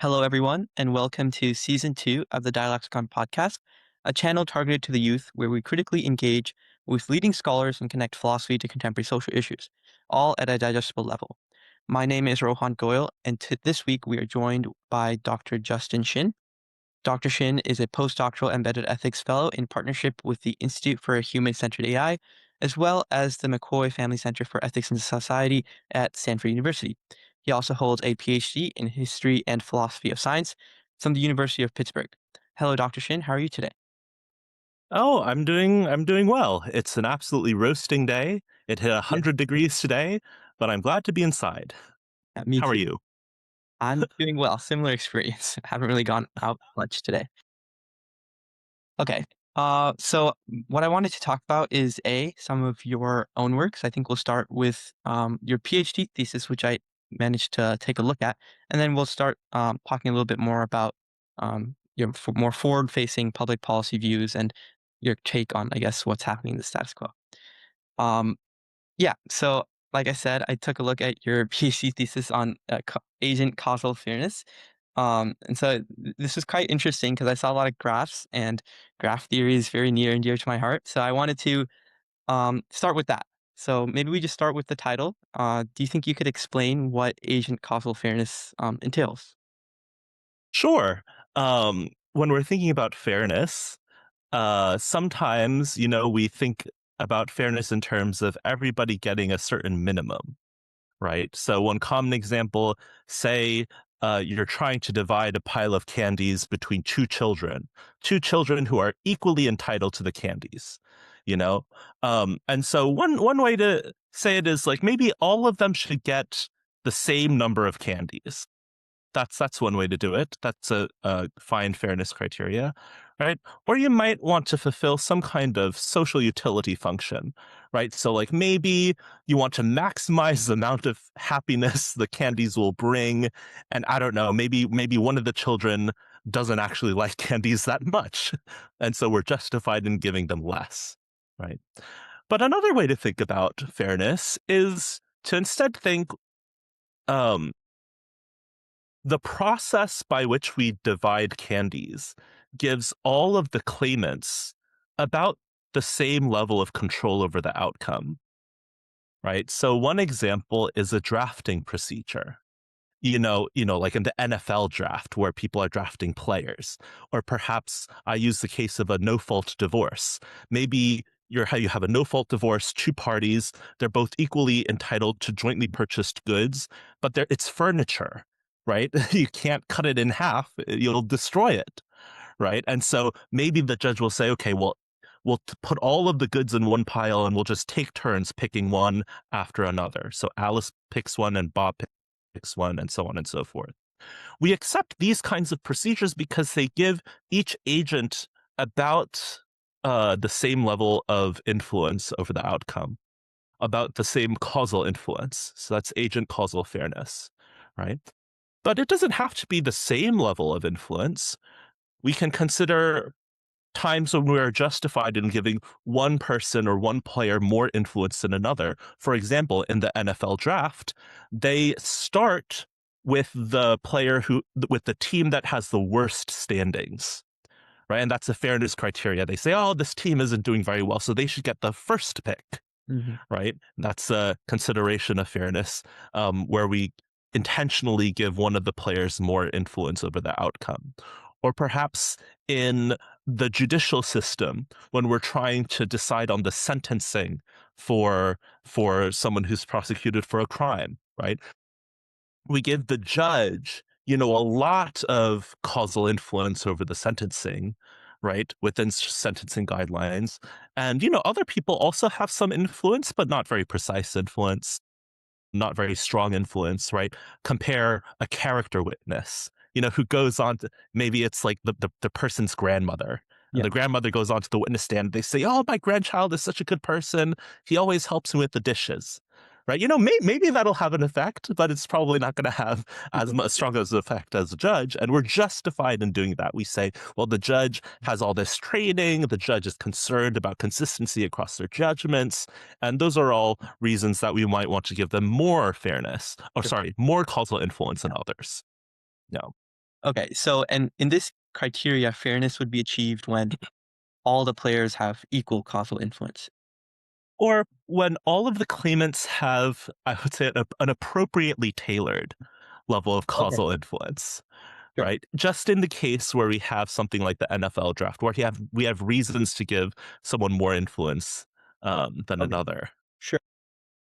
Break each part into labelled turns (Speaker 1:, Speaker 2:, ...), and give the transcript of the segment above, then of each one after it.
Speaker 1: Hello, everyone, and welcome to Season 2 of the Dialexicon podcast, a channel targeted to the youth where we critically engage with leading scholars and connect philosophy to contemporary social issues, all at a digestible level. My name is Rohan Goyal, and this week we are joined by Dr. Justin Shin. Dr. Shin is a postdoctoral embedded ethics fellow in partnership with the Institute for Human-Centered AI, as well as the McCoy Family Center for Ethics and Society at Stanford University. He also holds a PhD in history and philosophy of science from the University of Pittsburgh. Hello, Dr. Shin. How are you today?
Speaker 2: Oh, I'm doing well. It's an absolutely roasting day. It hit
Speaker 1: Yes.
Speaker 2: 100 degrees today, but I'm glad to be inside.
Speaker 1: Me
Speaker 2: How are
Speaker 1: too.
Speaker 2: you?
Speaker 1: I'm doing well. Similar experience. Haven't really gone out much today. Okay. So what I wanted to talk about is some of your own works. I think we'll start with your PhD thesis, which I managed to take a look at, and then we'll start talking a little bit more about your more forward-facing public policy views and your take on, I guess, what's happening in the status quo. Um, yeah. So, like I said, I took a look at your PhD thesis on agent causal fairness. And so this is quite interesting because I saw a lot of graphs, and graph theory is very near and dear to my heart. So I wanted to start with that. So maybe we just start with the title. Do you think you could explain what agent causal fairness entails?
Speaker 2: Sure. When we're thinking about fairness, sometimes, we think about fairness in terms of everybody getting a certain minimum, right? So one common example, say you're trying to divide a pile of candies between two children who are equally entitled to the candies, you know? And so one way to say it is like maybe all of them should get the same number of candies. That's one way to do it. That's a fine fairness criteria, right? Or you might want to fulfill some kind of social utility function, right? So like maybe you want to maximize the amount of happiness the candies will bring, and I don't know, maybe one of the children doesn't actually like candies that much, and so we're justified in giving them less, right? But another way to think about fairness is to instead think, um, the process by which we divide candies gives all of the claimants about the same level of control over the outcome, right? So one example is a drafting procedure. Like in the NFL draft where people are drafting players, or perhaps I use the case of a no-fault divorce. Maybe you have a no-fault divorce, two parties, they're both equally entitled to jointly purchased goods, but it's furniture, right? You can't cut it in half, you'll destroy it, right? And so maybe the judge will say, okay, well, we'll put all of the goods in one pile and we'll just take turns picking one after another. So Alice picks one and Bob picks one, and so on and so forth. We accept these kinds of procedures because they give each agent about the same level of influence over the outcome, about the same causal influence. So that's agent causal fairness, right? But it doesn't have to be the same level of influence. We can consider times when we are justified in giving one person or one player more influence than another. For example, in the NFL draft, they start with with the team that has the worst standings, right? And that's a fairness criteria. They say, oh, this team isn't doing very well, so they should get the first pick,
Speaker 1: Hmm.
Speaker 2: right? That's a consideration of fairness, where we intentionally give one of the players more influence over the outcome. Or perhaps in the judicial system, when we're trying to decide on the sentencing for someone who's prosecuted for a crime, right? We give the judge, a lot of causal influence over the sentencing, right? Within sentencing guidelines. And, other people also have some influence, but not very precise influence, not very strong influence, right? Compare a character witness, who goes on to, maybe it's like the person's grandmother. And
Speaker 1: Yeah.
Speaker 2: the grandmother goes on to the witness stand. They say, oh, my grandchild is such a good person. He always helps me with the dishes. Right. Maybe that'll have an effect, but it's probably not going to have as much strong as an effect as a judge. And we're justified in doing that. We say, well, the judge has all this training. The judge is concerned about consistency across their judgments. And those are all reasons that we might want to give them more fairness, or
Speaker 1: Sure.
Speaker 2: sorry, more causal influence than others. No.
Speaker 1: Okay, so and in this criteria, fairness would be achieved when all the players have equal causal influence.
Speaker 2: Or when all of the claimants have, I would say, an appropriately tailored level of
Speaker 1: Okay,
Speaker 2: causal influence,
Speaker 1: sure.
Speaker 2: right? Just in the case where we have something like the NFL draft, where we have reasons to give someone more influence than
Speaker 1: Okay,
Speaker 2: another.
Speaker 1: sure.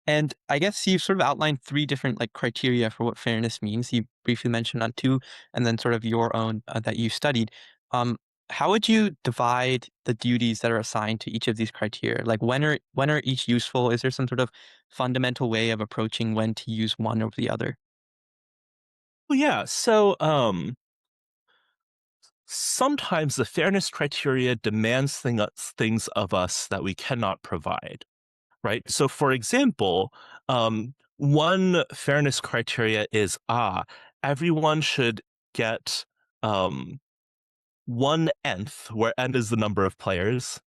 Speaker 1: And I guess you've sort of outlined three different like criteria for what fairness means. You briefly mentioned on two, and then sort of your own that you studied. Um, how would you divide the duties that are assigned to each of these criteria? Like when are each useful? Is there some sort of fundamental way of approaching when to use one over the other?
Speaker 2: Well, yeah. So sometimes the fairness criteria demands things of us that we cannot provide, right? So, for example, one fairness criteria is everyone should get um, one nth, where n is the number of players,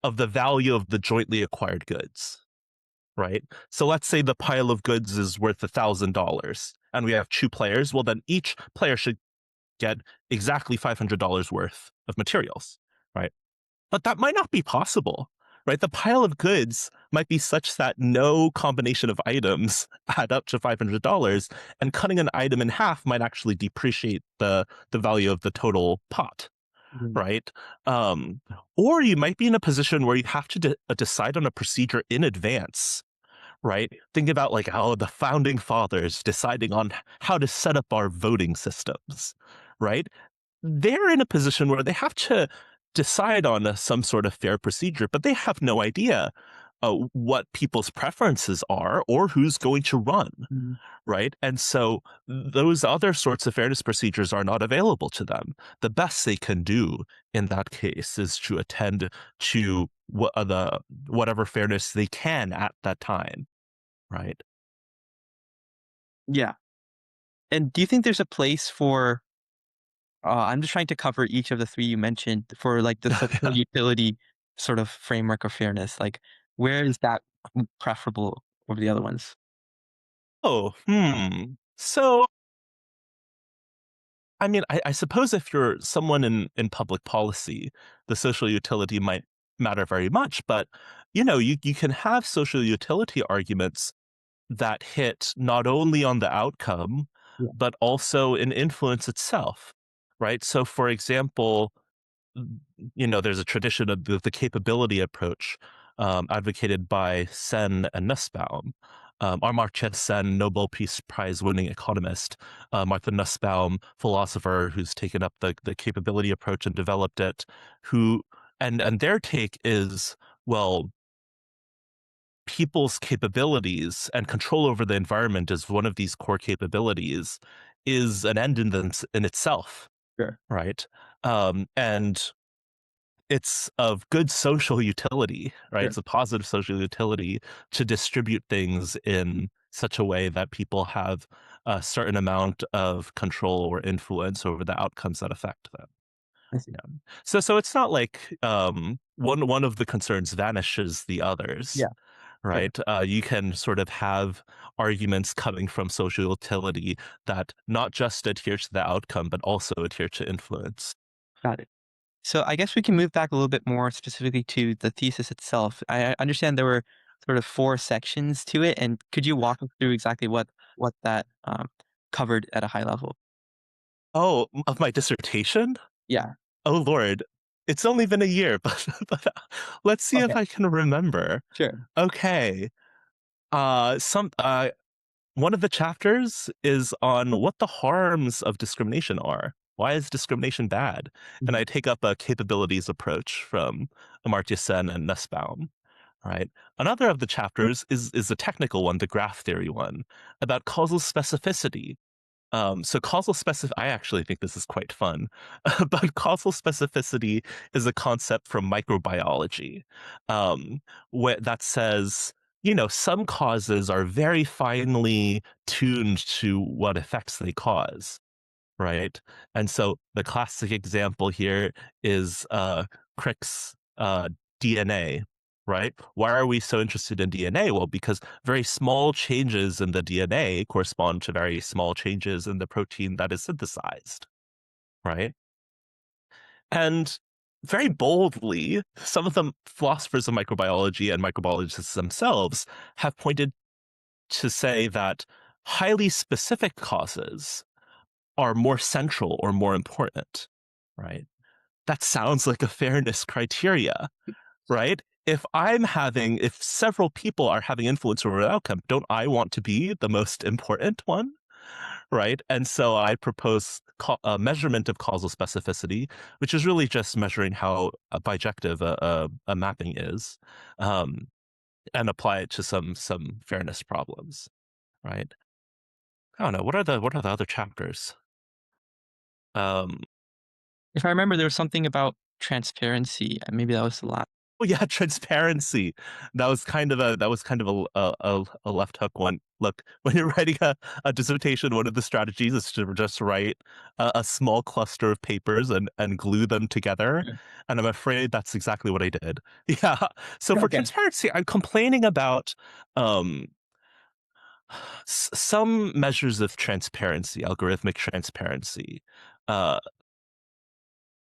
Speaker 2: of the value of the jointly acquired goods, right? So let's say the pile of goods is worth $1,000 and we have two players. Well, then each player should get exactly $500 worth of materials, right? But that might not be possible, right? The pile of goods might be such that no combination of items add up to $500, and cutting an item in half might actually depreciate the value of the total pot,
Speaker 1: Mhm.
Speaker 2: right? Um, or you might be in a position where you have to decide on a procedure in advance, right? Think about like how the founding fathers deciding on how to set up our voting systems, right? They're in a position where they have to decide on some sort of fair procedure, but they have no idea what people's preferences are or who's going to run,
Speaker 1: Mhm.
Speaker 2: right? And so those other sorts of fairness procedures are not available to them. The best they can do in that case is to attend to whatever fairness they can at that time, right?
Speaker 1: Yeah. And do you think there's a place for I'm just trying to cover each of the three you mentioned for like the social utility sort of framework of fairness. Like, where is that preferable over the other ones?
Speaker 2: Oh, hmm. So, I mean, I suppose if you're someone in public policy, the social utility might matter very much. But you can have social utility arguments that hit not only on the outcome,
Speaker 1: Yeah.
Speaker 2: but also in influence itself, right? So, for example, there's a tradition of the capability approach advocated by Sen and Nussbaum. Amartya Sen, Nobel Peace Prize winning economist, Martha Nussbaum, philosopher who's taken up the capability approach and developed it, who and their take is, well, people's capabilities and control over the environment is one of these core capabilities, is an end in itself,
Speaker 1: Sure.
Speaker 2: right? And it's of good social utility, right?
Speaker 1: Sure.
Speaker 2: It's a positive social utility to distribute things in such a way that people have a certain amount of control or influence over the outcomes that affect them.
Speaker 1: I see.
Speaker 2: Yeah. So it's not like one of the concerns vanishes the others,
Speaker 1: Yeah. Sure.
Speaker 2: right? You can sort of have arguments coming from social utility that not just adhere to the outcome, but also adhere to influence.
Speaker 1: Got it. So I guess we can move back a little bit more specifically to the thesis itself. I understand there were sort of four sections to it, and could you walk us through exactly what that covered at a high level?
Speaker 2: Oh, of my dissertation?
Speaker 1: Yeah.
Speaker 2: Oh Lord, it's only been a year, but let's see if
Speaker 1: Okay.
Speaker 2: I can remember.
Speaker 1: Sure.
Speaker 2: Okay. Some one of the chapters is on what the harms of discrimination are. Why is discrimination bad? And
Speaker 1: Mhm.
Speaker 2: I take up a capabilities approach from Amartya Sen and Nussbaum. Right. Another of the chapters is the technical one, the graph theory one, about causal specificity. So causal specific, I actually think this is quite fun, but causal specificity is a concept from microbiology, that says, some causes are very finely tuned to what effects they cause, right? And so the classic example here is Crick's DNA, right? Why are we so interested in DNA? Well, because very small changes in the DNA correspond to very small changes in the protein that is synthesized, right? And very boldly, some of the philosophers of microbiology and microbiologists themselves have pointed to say that highly specific causes are more central or more important, right? That sounds like a fairness criteria, right? If several people are having influence over an outcome, don't I want to be the most important one? Right. And so I propose a measurement of causal specificity, which is really just measuring how bijective a mapping is, um, and apply it to some fairness problems. Right. I don't know. What are the other chapters? Um,
Speaker 1: If I remember, there was something about transparency. Maybe that was the last.
Speaker 2: Oh yeah, transparency. That was kind of a left hook one. Look, when you're writing a dissertation, one of the strategies is to just write a small cluster of papers and glue them together. And I'm afraid that's exactly what I did. Yeah. So for
Speaker 1: Okay.
Speaker 2: transparency, I'm complaining about um, some measures of transparency, algorithmic transparency, uh,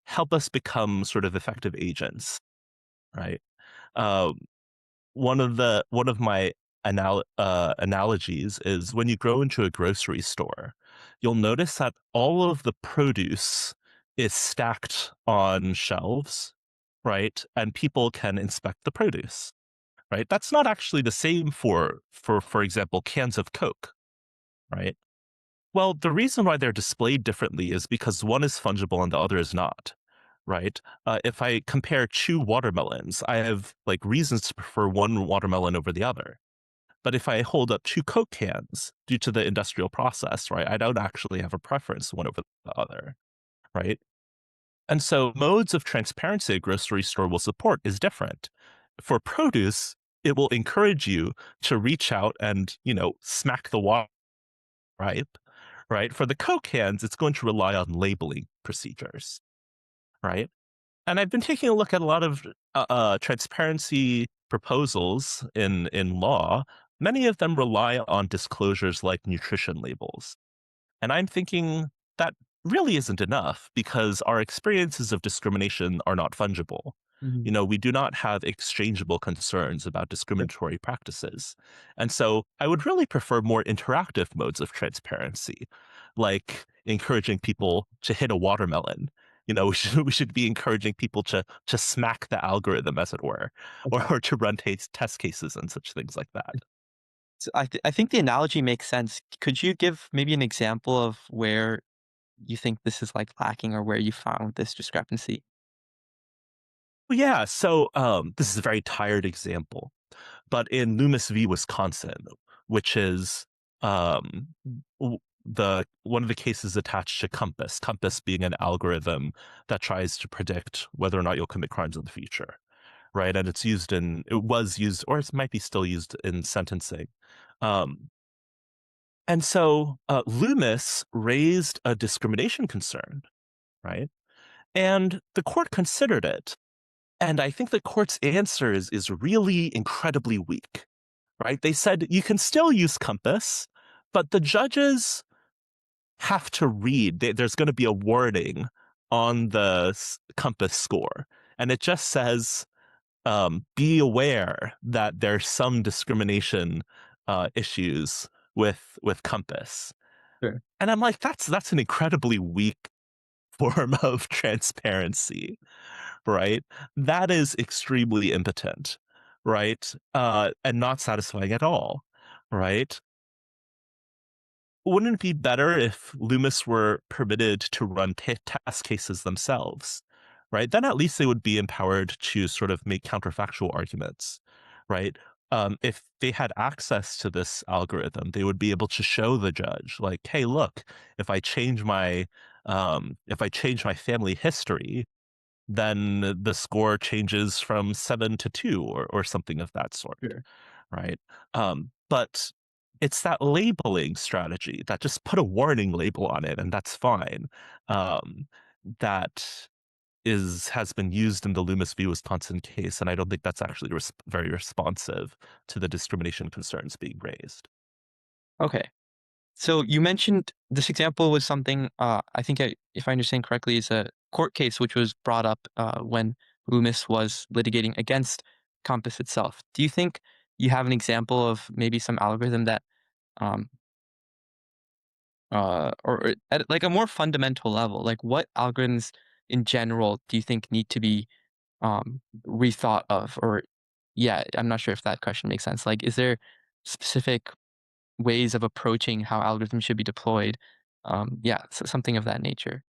Speaker 2: help us become sort of effective agents, right? Um, one of my analogies is when you go into a grocery store, you'll notice that all of the produce is stacked on shelves, right? And people can inspect the produce, right? That's not actually the same for example, cans of Coke, right? Well, the reason why they're displayed differently is because one is fungible and the other is not, right? If I compare two watermelons, I have like reasons to prefer one watermelon over the other. But if I hold up two Coke cans due to the industrial process, right, I don't actually have a preference one over the other, right? And so modes of transparency a grocery store will support is different. For produce, it will encourage you to reach out and, smack the water, right? Right. For the Coke cans, it's going to rely on labeling procedures, right? And I've been taking a look at a lot of transparency proposals in law. Many of them rely on disclosures like nutrition labels. And I'm thinking that really isn't enough because our experiences of discrimination are not fungible.
Speaker 1: Mhm.
Speaker 2: We do not have exchangeable concerns about discriminatory practices. And so I would really prefer more interactive modes of transparency, like encouraging people to hit a watermelon. We should be encouraging people to smack the algorithm, as it were, or,
Speaker 1: Okay.
Speaker 2: or to run test cases and such things like that.
Speaker 1: So I think the analogy makes sense. Could you give maybe an example of where you think this is like lacking or where you found this discrepancy?
Speaker 2: Well, yeah, so this is a very tired example, but in Loomis v. Wisconsin, which is um, the one of the cases attached to Compass being an algorithm that tries to predict whether or not you'll commit crimes in the future, right? And it was used, or it might be still used in sentencing. Um, and so Loomis raised a discrimination concern, right? And the court considered it. And I think the court's answer is really incredibly weak, right? They said you can still use Compass, but the judges have to read. There's going to be a warning on the Compass score, and it just says, "Be aware that there's some discrimination issues with Compass."
Speaker 1: Sure.
Speaker 2: And I'm like, that's an incredibly weak form of transparency, right? That is extremely impotent, right? And not satisfying at all, right? Wouldn't it be better if Loomis were permitted to run task cases themselves, right? Then at least they would be empowered to sort of make counterfactual arguments, right? If they had access to this algorithm, they would be able to show the judge, like, "Hey, look, if I change my family history, then the score changes from 7 to 2 or something of that sort,
Speaker 1: Sure.
Speaker 2: right? But it's that labeling strategy that just put a warning label on it and that's fine. Um, that has been used in the Loomis v. Wisconsin case, and I don't think that's actually very responsive to the discrimination concerns being raised.
Speaker 1: Okay. So you mentioned this example was something, I think if I understand correctly, is a court case which was brought up when Loomis was litigating against Compass itself. Do you think you have an example of maybe some algorithm that, um, or at like a more fundamental level, like what algorithms in general do you think need to be rethought of? Or, yeah, I'm not sure if that question makes sense. Like, is there specific ways of approaching how algorithms should be deployed. Yeah, so something of that nature.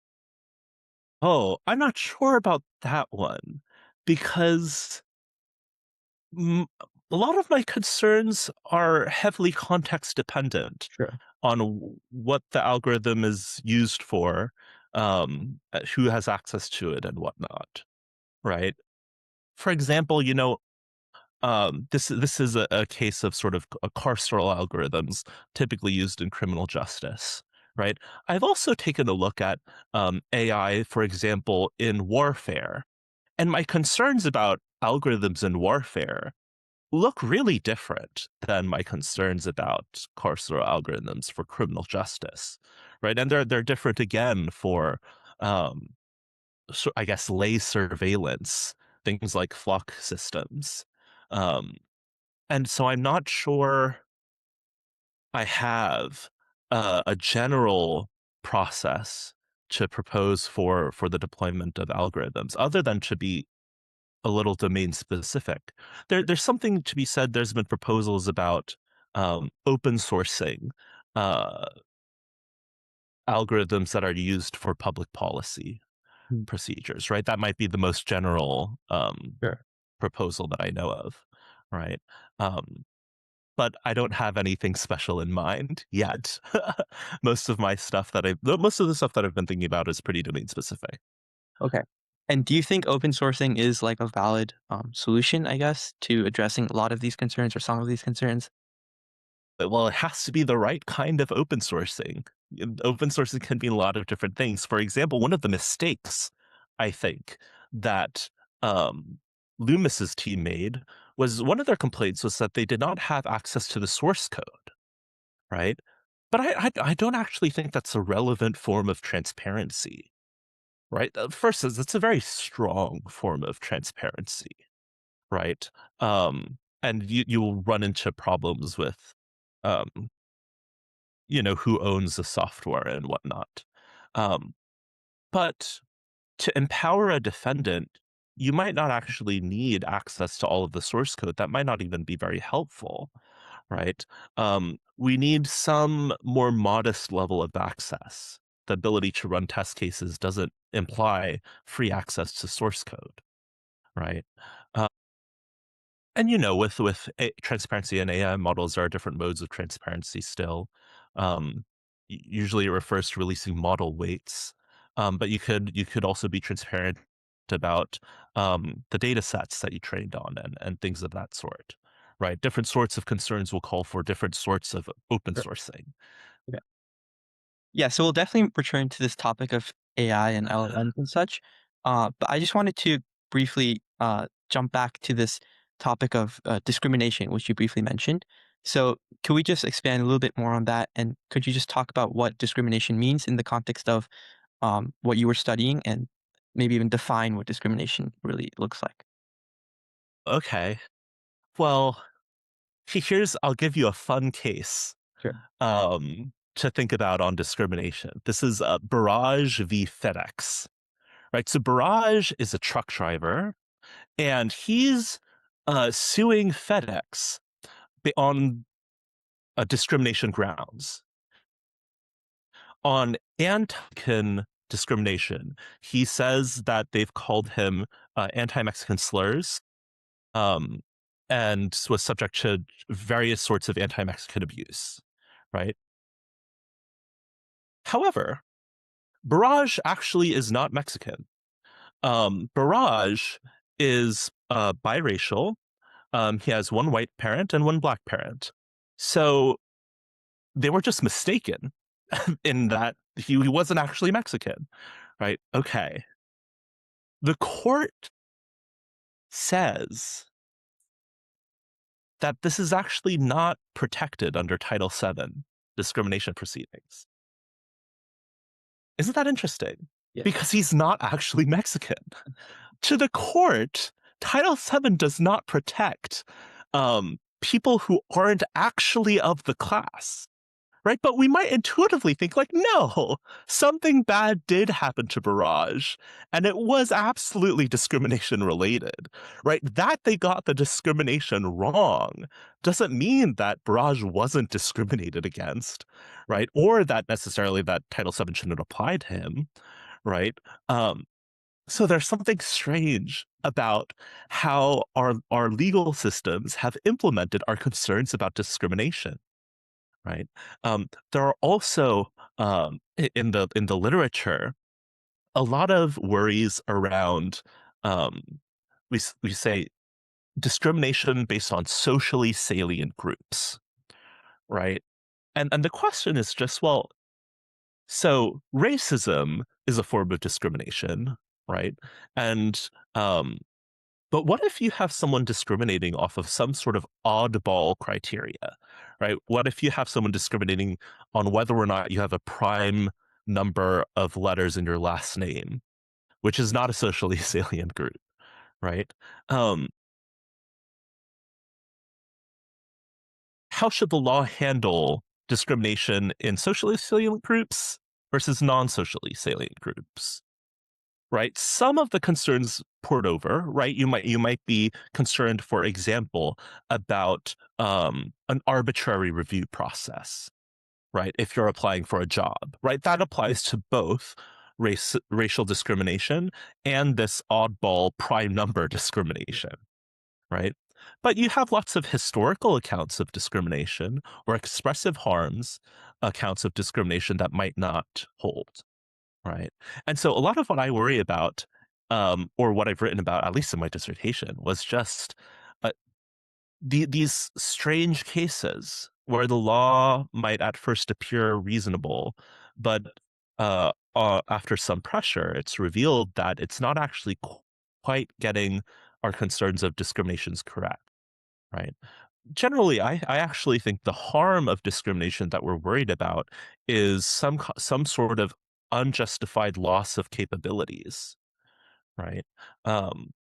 Speaker 2: Oh, I'm not sure about that one because mm, a lot of my concerns are heavily context dependent
Speaker 1: Sure.
Speaker 2: on what the algorithm is used for, who has access to it, and whatnot. Right. For example, this is a case of sort of carceral algorithms typically used in criminal justice. Right. I've also taken a look at AI, for example, in warfare, and my concerns about algorithms in warfare look really different than my concerns about carceral algorithms for criminal justice, right? And they're different again for, um, so I guess, lay surveillance, things like flock systems, um, and so I'm not sure I have a general process to propose for the deployment of algorithms, other than to be a little domain specific. There's something to be said. There's been proposals about open sourcing uh, algorithms that are used for public policy
Speaker 1: Mm,
Speaker 2: procedures, right? That might be the most general
Speaker 1: sure.
Speaker 2: proposal that I know of, right? Um, but I don't have anything special in mind yet. Most of the stuff that I've been thinking about is pretty domain specific.
Speaker 1: Okay. And do you think open sourcing is like a valid solution, I guess, to addressing a lot of these concerns or some of these concerns?
Speaker 2: Well, it has to be the right kind of open sourcing. Open sourcing can mean a lot of different things. For example, one of the mistakes I think that um, Loomis's team made was one of their complaints was that they did not have access to the source code, right? But I don't actually think that's a relevant form of transparency, right? First, it's a very strong form of transparency, right? And you will run into problems with um, who owns the software and whatnot. Um, but to empower a defendant, you might not actually need access to all of the source code. That might not even be very helpful, right? We need some more modest level of access. The ability to run test cases doesn't imply free access to source code, right? And transparency in AI models, there are different modes of transparency still. Usually, it refers to releasing model weights, but you could also be transparent about the data sets that you trained on and things of that sort. Right, different sorts of concerns will call for different sorts of open
Speaker 1: Sure.
Speaker 2: sourcing.
Speaker 1: Okay. Yeah, so we'll definitely return to this topic of AI and LLMs and such. But I just wanted to briefly jump back to this topic of discrimination, which you briefly mentioned. So, could we just expand a little bit more on that? And could you just talk about what discrimination means in the context of what you were studying and maybe even define what discrimination really looks like?
Speaker 2: Okay, well, I'll give you a fun case
Speaker 1: Sure.
Speaker 2: to think about on discrimination. This is Barrage v. FedEx, right? So Barrage is a truck driver, and he's suing FedEx on discrimination grounds. On anti-Mexican discrimination, he says that they've called him anti-Mexican slurs, um, and was subject to various sorts of anti-Mexican abuse, right? However, Barrage actually is not Mexican. Barrage is biracial. He has one white parent and one black parent. So they were just mistaken in that he wasn't actually Mexican, right? Okay. The court says that this is actually not protected under Title VII discrimination proceedings. Isn't that interesting?
Speaker 1: Yes.
Speaker 2: Because he's not actually Mexican. To the court, Title VII does not protect people who aren't actually of the class, right? But we might intuitively think, like, no, something bad did happen to Barrage, and it was absolutely discrimination related, right? That they got the discrimination wrong doesn't mean that Barrage wasn't discriminated against, right? Or that necessarily that Title VII shouldn't apply to him, right? So there's something strange about how our legal systems have implemented our concerns about discrimination, right? There are also in the literature a lot of worries around we say discrimination based on socially salient groups, right? And the question is just, well, so racism is a form of discrimination, right? And but what if you have someone discriminating off of some sort of oddball criteria, right? What if you have someone discriminating on whether or not you have a prime number of letters in your last name, which is not a socially salient group, right? Um, how should the law handle discrimination in socially salient groups versus non-socially salient groups? Right? Some of the concerns poured over, right? You might be concerned, for example, about an arbitrary review process, right? If you're applying for a job, right? That applies to both racial discrimination and this oddball prime number discrimination, right? But you have lots of historical accounts of discrimination or expressive harms accounts of discrimination that might not hold. Right. And so a lot of what I worry about, or what I've written about, at least in my dissertation, was just uh, these strange cases where the law might at first appear reasonable, but after some pressure, it's revealed that it's not actually quite getting our concerns of discriminations correct. Right. Generally, I actually think the harm of discrimination that we're worried about is some sort of unjustified loss of capabilities, right? Um,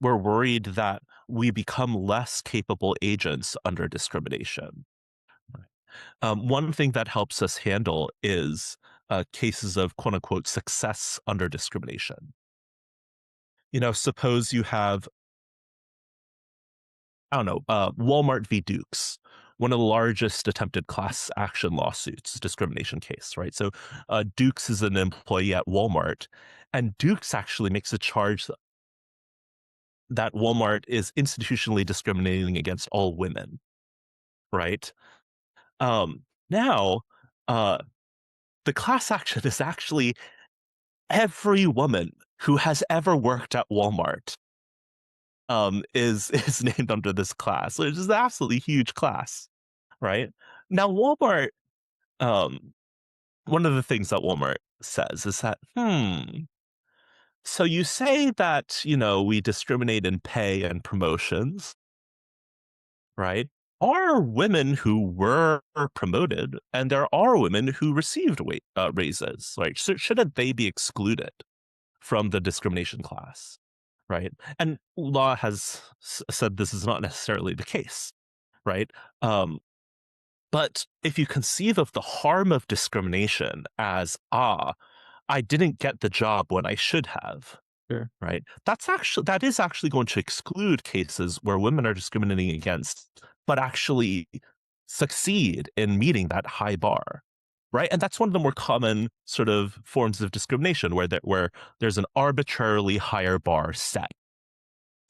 Speaker 2: we're worried that we become less capable agents under discrimination. Right? One thing that helps us handle is cases of quote unquote success under discrimination. Suppose you have, I don't know, Walmart v. Dukes, one of the largest attempted class action lawsuits, discrimination case, right? So Dukes is an employee at Walmart, and Dukes actually makes a charge that Walmart is institutionally discriminating against all women, right? Now, uh, the class action is actually every woman who has ever worked at Walmart is named under this class, which is an absolutely huge class, right? Now, Walmart, um, one of the things that Walmart says is that, so you say that, we discriminate in pay and promotions, right? Are women who were promoted and there are women who received raises, right? So shouldn't they be excluded from the discrimination class, right? And law has said this is not necessarily the case, right? Um, But if you conceive of the harm of discrimination as, I didn't get the job when I should have,
Speaker 1: Sure.
Speaker 2: right? That is actually going to exclude cases where women are discriminating against, but actually succeed in meeting that high bar. Right. And that's one of the more common sort of forms of discrimination where there's an arbitrarily higher bar set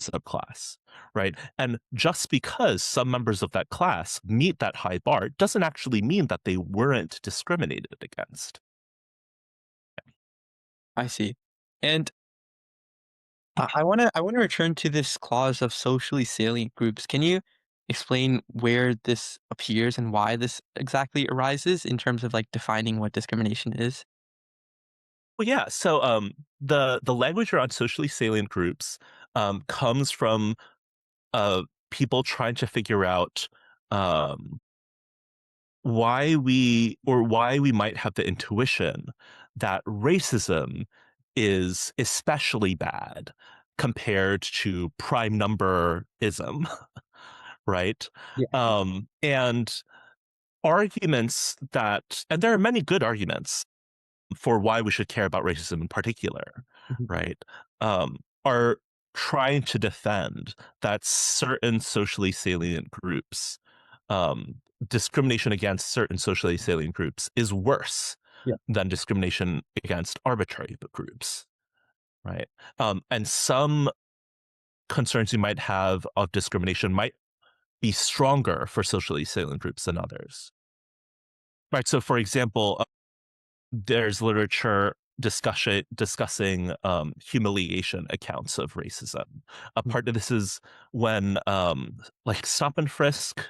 Speaker 2: subclass, right? And just because some members of that class meet that high bar doesn't actually mean that they weren't discriminated against.
Speaker 1: I see. And I wanna return to this clause of socially salient groups. Can you explain where this appears and why this exactly arises in terms of like defining what discrimination is?
Speaker 2: Well, yeah. So the language around socially salient groups comes from people trying to figure out um, why we might have the intuition that racism is especially bad compared to prime numberism, right?
Speaker 1: Yeah.
Speaker 2: And arguments that, and there are many good arguments for why we should care about racism in particular,
Speaker 1: Mhm.
Speaker 2: right? Are trying to defend that certain socially salient groups, um, discrimination against certain socially salient groups is worse
Speaker 1: Yeah.
Speaker 2: than discrimination against arbitrary groups, right? And some concerns you might have of discrimination might be stronger for socially salient groups than others, right? So, for example, there's literature discussing humiliation accounts of racism. A
Speaker 1: Mhm.
Speaker 2: part of this is when like stop and frisk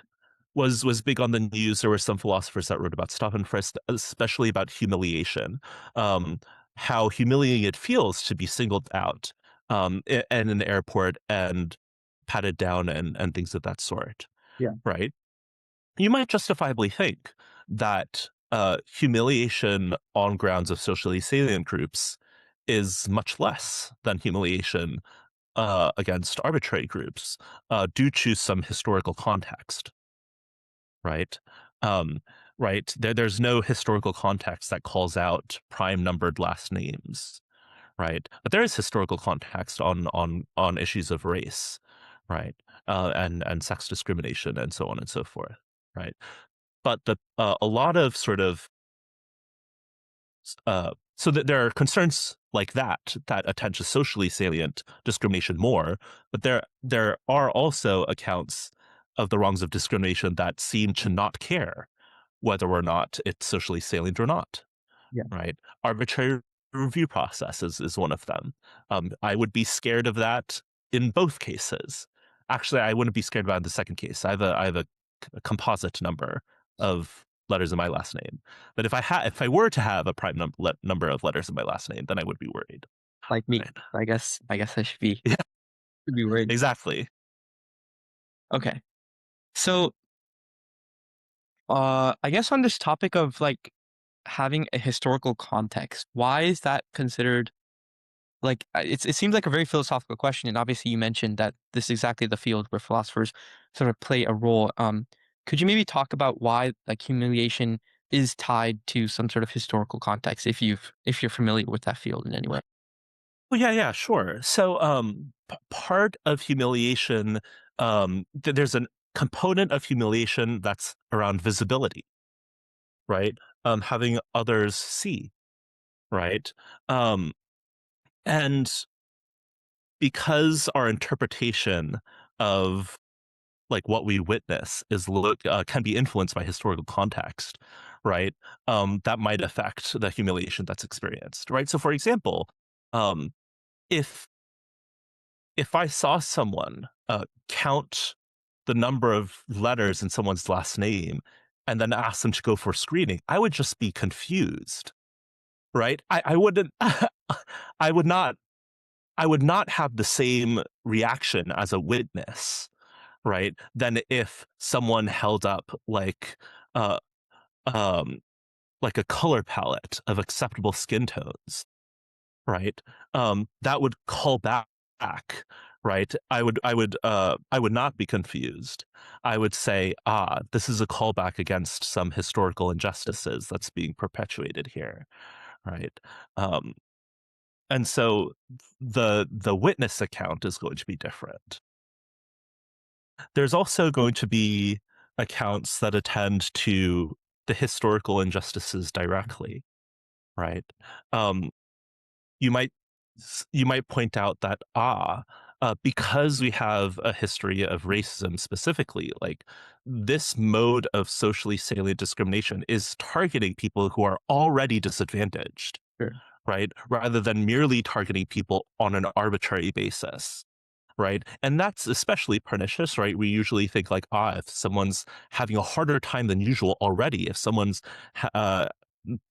Speaker 2: was big on the news. There were some philosophers that wrote about stop and frisk, especially about humiliation, um, how humiliating it feels to be singled out in an airport and patted down and things of that sort,
Speaker 1: Yeah.
Speaker 2: right? You might justifiably think that humiliation on grounds of socially salient groups is much less than humiliation against arbitrary groups due to some historical context, right? Um, right. There's no historical context that calls out prime numbered last names, right? But there is historical context on issues of race, right? And sex discrimination and so on and so forth, right? But a lot of sort of so that there are concerns like that attend to socially salient discrimination more, but there are also accounts of the wrongs of discrimination that seem to not care whether or not it's socially salient or not,
Speaker 1: Yeah.
Speaker 2: right? Arbitrary review process is one of them. I would be scared of that in both cases. Actually, I wouldn't be scared about it in the second case. I have a composite number of letters in my last name. But if I were to have a prime number of letters in my last name, then I would be worried.
Speaker 1: Like me.
Speaker 2: Right?
Speaker 1: I guess I
Speaker 2: Yeah,
Speaker 1: should be worried.
Speaker 2: exactly.
Speaker 1: Okay. So, I guess on this topic of like having a historical context, why is that considered like it seems like a very philosophical question, and obviously you mentioned that this is exactly the field where philosophers sort of play a role. Could you maybe talk about why like humiliation is tied to some sort of historical context if you're familiar with that field in any way?
Speaker 2: Well, yeah, sure. So, part of humiliation, there's a component of humiliation that's around visibility, right? Having others see, right? Um, and because our interpretation of like what we witness can be influenced by historical context, right? That might affect the humiliation that's experienced, right? So, for example, um, if if I saw someone count the number of letters in someone's last name and then ask them to go for screening, I would just be confused, right? I wouldn't, I would not, I would not have the same reaction as a witness, right? Than if someone held up uh, um, like a color palette of acceptable skin tones, right? That would call back, right? I would not be confused. I would say, this is a callback against some historical injustices that's being perpetuated here, right? Um, and so the witness account is going to be different. There's also going to be accounts that attend to the historical injustices directly, right? Um, you might you might point out that because we have a history of racism specifically, like this mode of socially salient discrimination is targeting people who are already disadvantaged,
Speaker 1: Sure.
Speaker 2: right? Rather than merely targeting people on an arbitrary basis, right? And that's especially pernicious, right? We usually think like, if someone's having a harder time than usual already, if someone's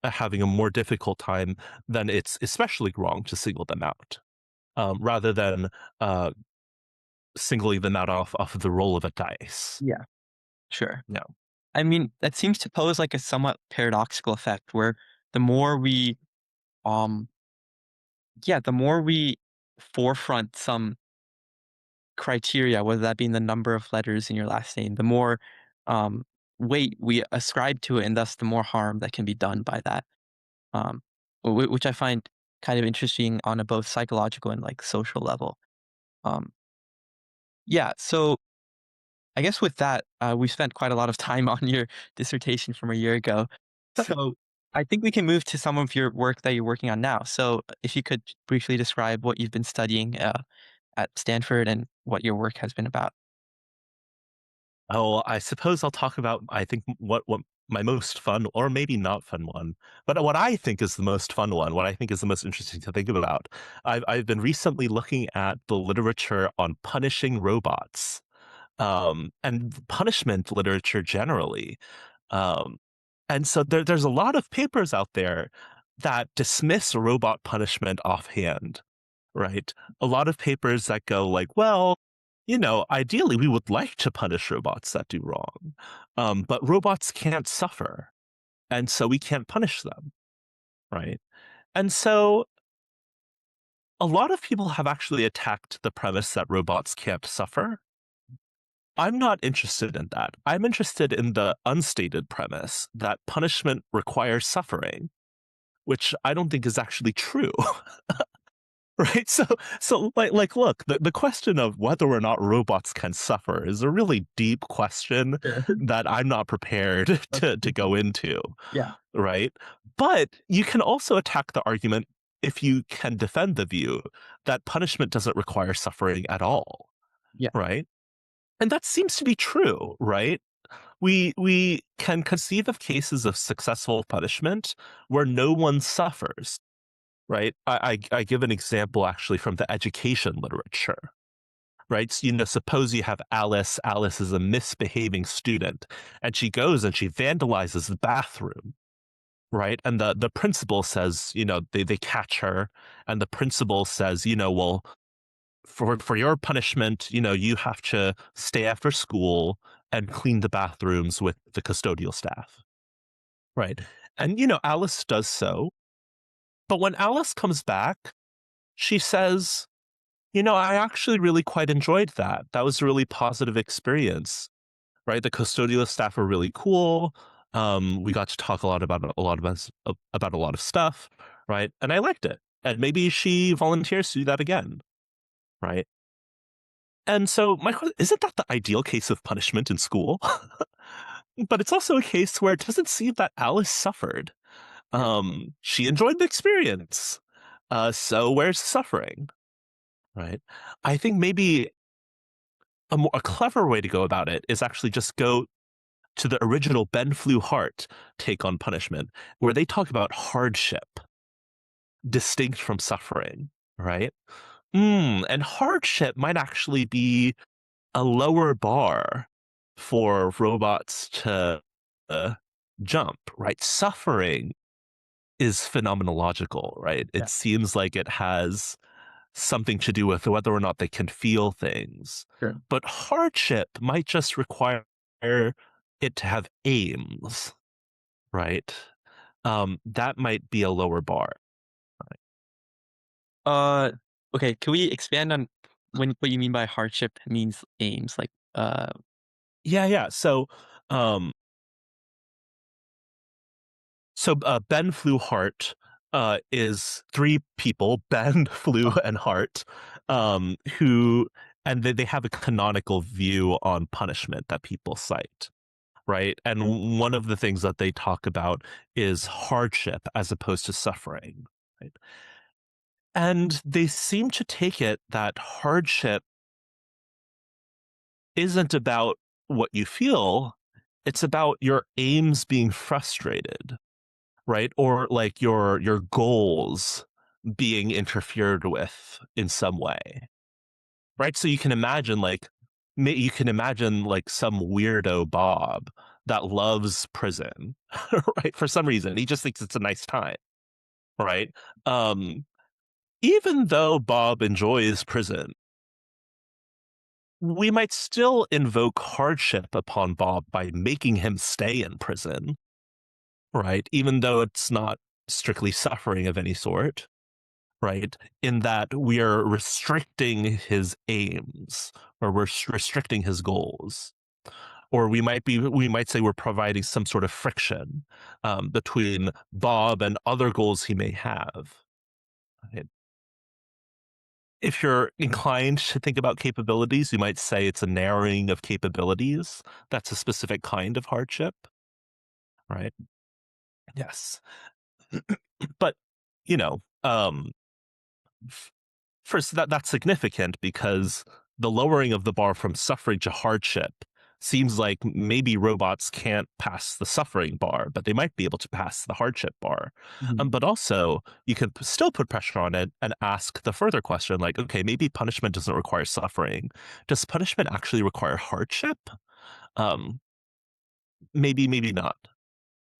Speaker 2: having a more difficult time, then it's especially wrong to single them out, rather than uh, singling them out off of the roll of a dice.
Speaker 1: Yeah. Sure.
Speaker 2: Yeah.
Speaker 1: I mean, that seems to pose like a somewhat paradoxical effect where the more we, um, yeah, the more we forefront some criteria, whether that be in the number of letters in your last name, the more um, weight we ascribe to it, and thus the more harm that can be done by that. Um, which I find kind of interesting on a both psychological and like social level. Um, yeah, so I guess with that, we spent quite a lot of time on your dissertation from a year ago. So I think we can move to some of your work that you're working on now. So if you could briefly describe what you've been studying at Stanford and what your work has been about.
Speaker 2: Oh, I suppose I'll talk about, I think, what my most fun, or maybe not fun one, but what I think is the most fun one, what I think is the most interesting to think about. I've been recently looking at the literature on punishing robots, and punishment literature generally. Um, and so there's a lot of papers out there that dismiss robot punishment offhand, right? A lot of papers that go like, well, ideally we would like to punish robots that do wrong, but robots can't suffer, and so we can't punish them, right? And so a lot of people have actually attacked the premise that robots can't suffer. I'm not interested in that. I'm interested in the unstated premise that punishment requires suffering, which I don't think is actually true. Right. So look, the question of whether or not robots can suffer is a really deep question
Speaker 1: Sure.
Speaker 2: that I'm not prepared to go into.
Speaker 1: Yeah.
Speaker 2: Right. But you can also attack the argument if you can defend the view that punishment doesn't require suffering at all.
Speaker 1: Yeah.
Speaker 2: Right. And that seems to be true, right? We can conceive of cases of successful punishment where no one suffers, right? I give an example actually from the education literature, right? So, suppose you have Alice. Alice is a misbehaving student, and she goes and she vandalizes the bathroom, right? And the principal says, they catch her, and the principal says, well, for your punishment, you have to stay after school and clean the bathrooms with the custodial staff, right? And Alice does so, but when Alice comes back, she says, I actually really quite enjoyed that. That was a really positive experience, right? The custodial staff were really cool. We got to talk a lot about about a lot of stuff, right? And I liked it. And maybe she volunteers to do that again, right? And so my question, isn't that the ideal case of punishment in school? But it's also a case where it doesn't seem that Alice suffered.
Speaker 1: Yeah.
Speaker 2: She enjoyed the experience. So where's suffering, right? I think maybe a clever way to go about it is actually just go to the original Ben Flew-Hart take on punishment, where they talk about hardship distinct from suffering, right? And hardship might actually be a lower bar for robots to uh, jump, right? Suffering is phenomenological, right?
Speaker 1: Yeah.
Speaker 2: It seems like it has something to do with whether or not they can feel things.
Speaker 1: Sure.
Speaker 2: But hardship might just require it to have aims, right? That might be a lower bar.
Speaker 1: Uh, okay. Can we expand on what you mean by hardship means aims? Like,
Speaker 2: Yeah, yeah. Um, Ben Flew-Hart is three people, Ben, Flew, and Hart, who and they have a canonical view on punishment that people cite, right? And one of the things that they talk about is hardship as opposed to suffering, right? And they seem to take it that hardship isn't about what you feel, it's about your aims being frustrated, right? Or like your goals being interfered with in some way, right? So you can imagine like some weirdo Bob that loves prison, right? For some reason, he just thinks it's a nice time, right? Um, Even though Bob enjoys prison, We might still invoke hardship upon Bob by making him stay in prison, right? Even though it's not strictly suffering of any sort, right? In that we are restricting his aims, or we're restricting his goals. Or we might say we're providing some sort of friction between Bob and other goals he may have. Right? If you're inclined to think about capabilities, you might say it's a narrowing of capabilities. That's a specific kind of hardship, right? Yes. But, you know, first, that's significant because the lowering of the bar from suffering to hardship seems like maybe robots can't pass the suffering bar, but they might be able to pass the hardship bar.
Speaker 1: Mhm.
Speaker 2: But also, you can still put pressure on it and ask the further question, like, okay, maybe punishment doesn't require suffering. Does punishment actually require hardship? Um, maybe not.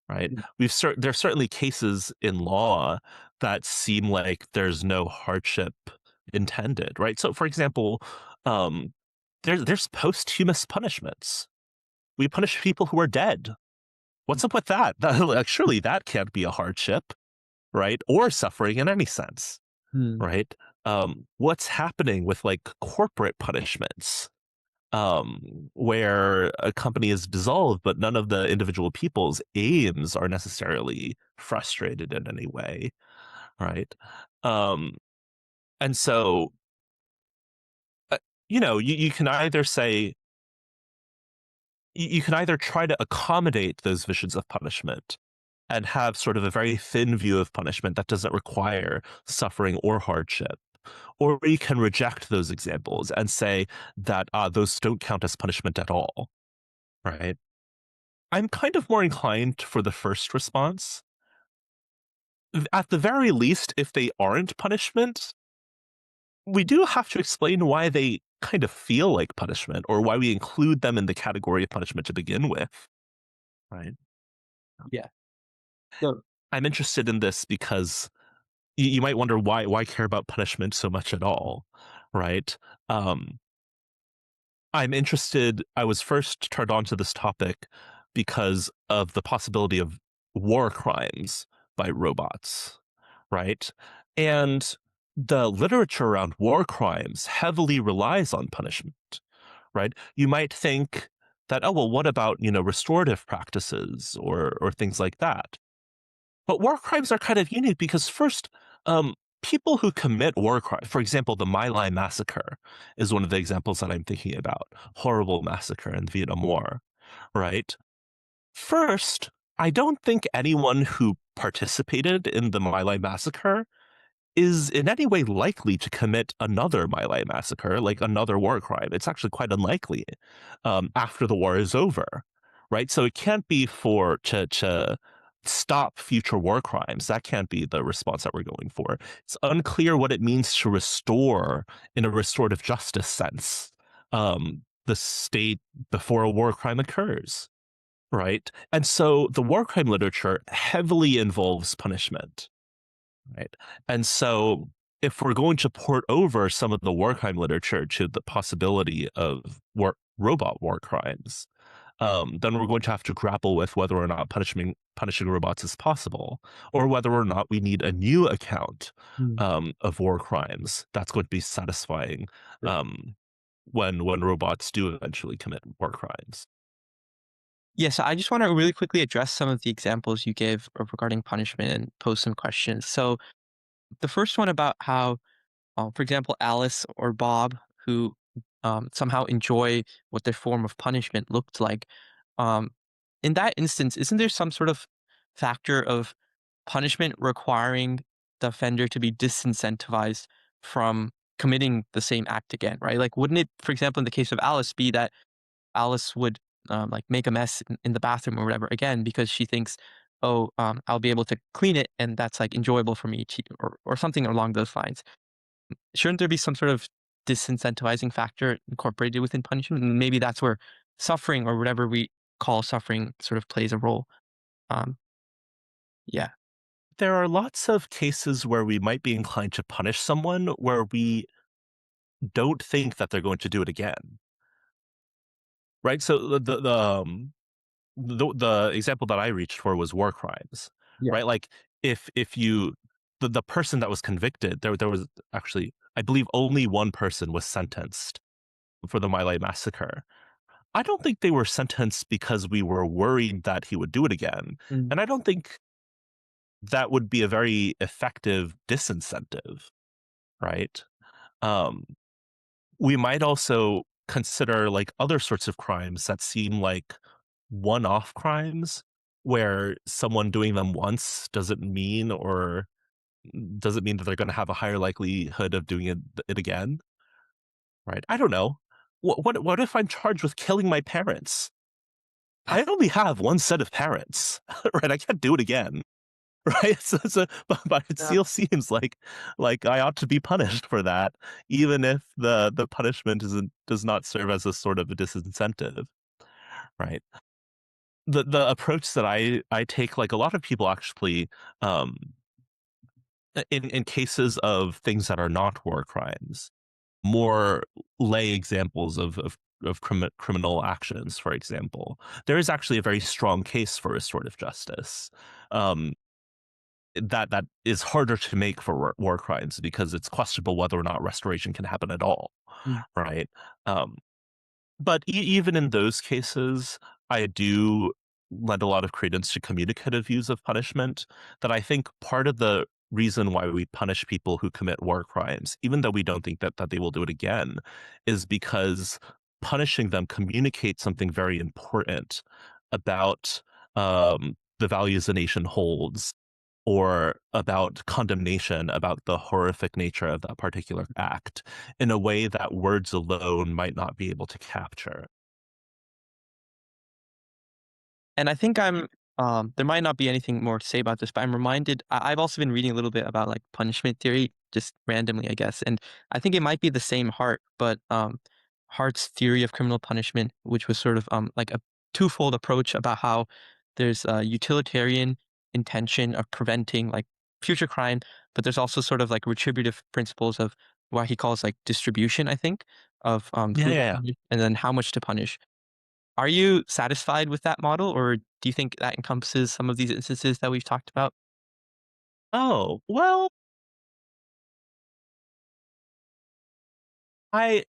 Speaker 2: Right? There's certainly cases in law that seem like there's no hardship intended, right? So, for example, um, there's posthumous punishments. We punish people who are dead. What's up with that? Like, surely that can't be a hardship, right? Or suffering in any sense,
Speaker 1: Hmm.
Speaker 2: right? What's happening with like corporate punishments? Where a company is dissolved, but none of the individual people's aims are necessarily frustrated in any way, right? Um, and so, uh, you can either say, you can either try to accommodate those visions of punishment and have sort of a very thin view of punishment that doesn't require suffering or hardship. Or you can reject those examples and say that those don't count as punishment at all, right? I'm kind of more inclined for the first response. At the very least, if they aren't punishment, we do have to explain why they kind of feel like punishment or why we include them in the category of punishment to begin with, right?
Speaker 1: Yeah. So
Speaker 2: I'm interested in this because you might wonder why care about punishment so much at all, right? Um, I'm interested. I was first turned on to this topic because of the possibility of war crimes by robots, right? And the literature around war crimes heavily relies on punishment, right? You might think that, oh, well, what about, restorative practices or things like that? But war crimes are kind of unique because first, people who commit war crimes, for example, the My Lai massacre is one of the examples that I'm thinking about. Horrible massacre in the Vietnam War, right? First, I don't think anyone who participated in the My Lai massacre is in any way likely to commit another My Lai massacre, like another war crime. It's actually quite unlikely after the war is over, right? So it can't be for to stop future war crimes. That can't be the response that we're going for. It's unclear what it means to restore in a restorative justice sense the state before a war crime occurs, right? And so the war crime literature heavily involves punishment, right? And so if we're going to port over some of the war crime literature to the possibility of robot war crimes, then we're going to have to grapple with whether or not punishing robots is possible, or whether or not we need a new account
Speaker 1: mm,
Speaker 2: of war crimes that's going to be satisfying
Speaker 1: right.
Speaker 2: um, when robots do eventually commit war crimes.
Speaker 1: Yeah, so I just want to really quickly address some of the examples you gave regarding punishment and pose some questions. So the first one about how, for example, Alice or Bob, who somehow enjoy what their form of punishment looked like. Um, in that instance, isn't there some sort of factor of punishment requiring the offender to be disincentivized from committing the same act again, right? Like, wouldn't it, for example, in the case of Alice, be that Alice would like make a mess in the bathroom or whatever again because she thinks, oh, I'll be able to clean it and that's like enjoyable for me, or something along those lines. Shouldn't there be some sort of disincentivizing factor incorporated within punishment? And maybe that's where suffering or whatever we call suffering sort of plays a role. Um, yeah.
Speaker 2: There are lots of cases where we might be inclined to punish someone where we don't think that they're going to do it again. right? So the example that I reached for was war crimes,
Speaker 1: Yeah.
Speaker 2: right? Like if you the person that was convicted, there was actually, I believe, only one person was sentenced for the My Lai massacre. I don't think they were sentenced because we were worried that he would do it again,
Speaker 1: Mm.
Speaker 2: and I don't think that would be a very effective disincentive, right? Um, we might also consider like other sorts of crimes that seem like one-off crimes where someone doing them once doesn't mean that they're going to have a higher likelihood of doing it again, right? I don't know. What if I'm charged with killing my parents? I only have one set of parents, right? I can't do it again, right? But it
Speaker 1: Yeah.
Speaker 2: still seems like I ought to be punished for that, even if the punishment does not serve as a sort of a disincentive, right? The approach that I take, like a lot of people actually, um, in cases of things that are not war crimes, more lay examples of criminal actions, for example, there is actually a very strong case for restorative justice. Um, that is harder to make for war crimes because it's questionable whether or not restoration can happen at all,
Speaker 1: Mm.
Speaker 2: right? Um, but even in those cases, I do lend a lot of credence to communicative views of punishment. That I think part of the reason why we punish people who commit war crimes, even though we don't think that they will do it again, is because punishing them communicates something very important about the values a nation holds, or about condemnation, about the horrific nature of that particular act, in a way that words alone might not be able to capture.
Speaker 1: And I think there might not be anything more to say about this, but I'm reminded, I've also been reading a little bit about like punishment theory, just randomly, I guess. And I think it might be the same Hart, but Hart's theory of criminal punishment, which was sort of like a twofold approach about how there's a utilitarian intention of preventing like future crime, but there's also sort of like retributive principles of what he calls like distribution, I think, of
Speaker 2: Yeah,
Speaker 1: who to
Speaker 2: yeah, yeah.
Speaker 1: punish and then how much to punish. Are you satisfied with that model, or do you think that encompasses some of these instances that we've talked about?
Speaker 2: Oh, well, I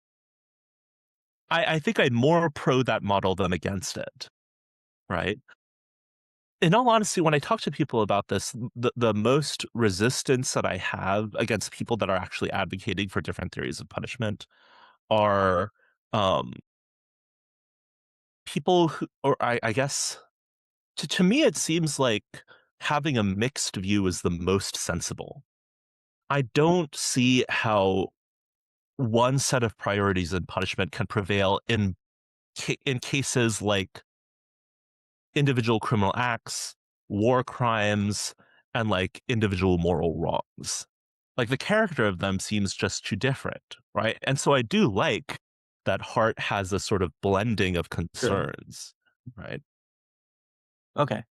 Speaker 2: I think I'm more pro that model than against it, right? In all honesty, when I talk to people about this, the most resistance that I have against people that are actually advocating for different theories of punishment are um, people who, or I guess, to me, it seems like having a mixed view is the most sensible. I don't see how one set of priorities in punishment can prevail in cases like individual criminal acts, war crimes, and like individual moral wrongs. Like the character of them seems just too different, right? And so I do like that Hart has a sort of blending of
Speaker 1: Sure.
Speaker 2: concerns, right?
Speaker 1: Okay.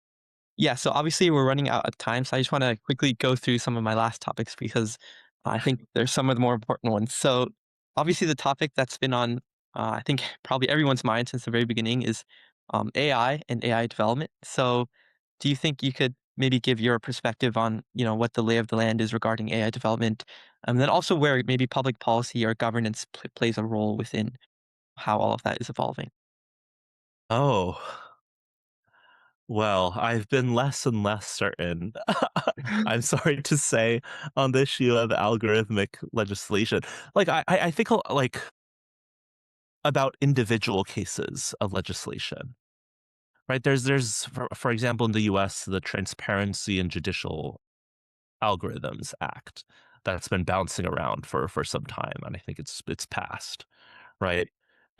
Speaker 1: Yeah, so obviously we're running out of time, so I just wanna quickly go through some of my last topics because I think there's some of the more important ones. So, obviously the topic that's been on, I think probably everyone's mind since the very beginning is, AI and AI development. So, do you think you could maybe give your perspective on, what the lay of the land is regarding AI development? And then also where maybe public policy or governance plays a role within how all of that is evolving?
Speaker 2: Oh, well, I've been less and less certain, I'm sorry to say, on the issue of algorithmic legislation. Like, I think like about individual cases of legislation, right? There's for example, in the US, the Transparency in Judicial Algorithms Act that's been bouncing around for some time, and I think it's passed, right?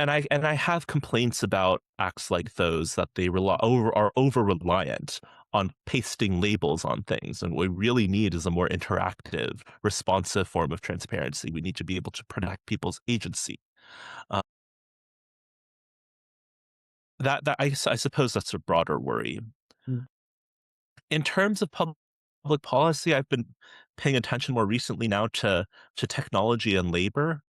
Speaker 2: And I have complaints about acts like those, that they are over reliant on pasting labels on things, and what we really need is a more interactive, responsive form of transparency. We need to be able to protect people's agency. Uh, I suppose that's a broader worry.
Speaker 1: Mm.
Speaker 2: In terms of public policy, I've been paying attention more recently now to technology and labor.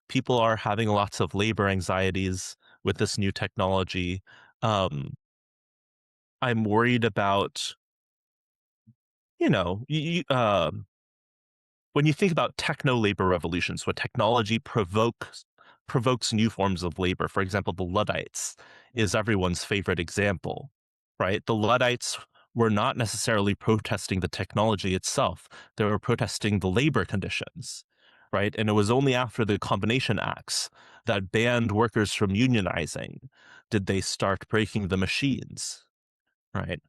Speaker 2: People are having lots of labor anxieties with this new technology. Um, I'm worried about, you know, when you think about techno labor revolutions, when technology provokes new forms of labor. For example, the Luddites is everyone's favorite example, right? The Luddites were not necessarily protesting the technology itself; they were protesting the labor conditions, right? And it was only after the Combination Acts that banned workers from unionizing did they start breaking the machines, right?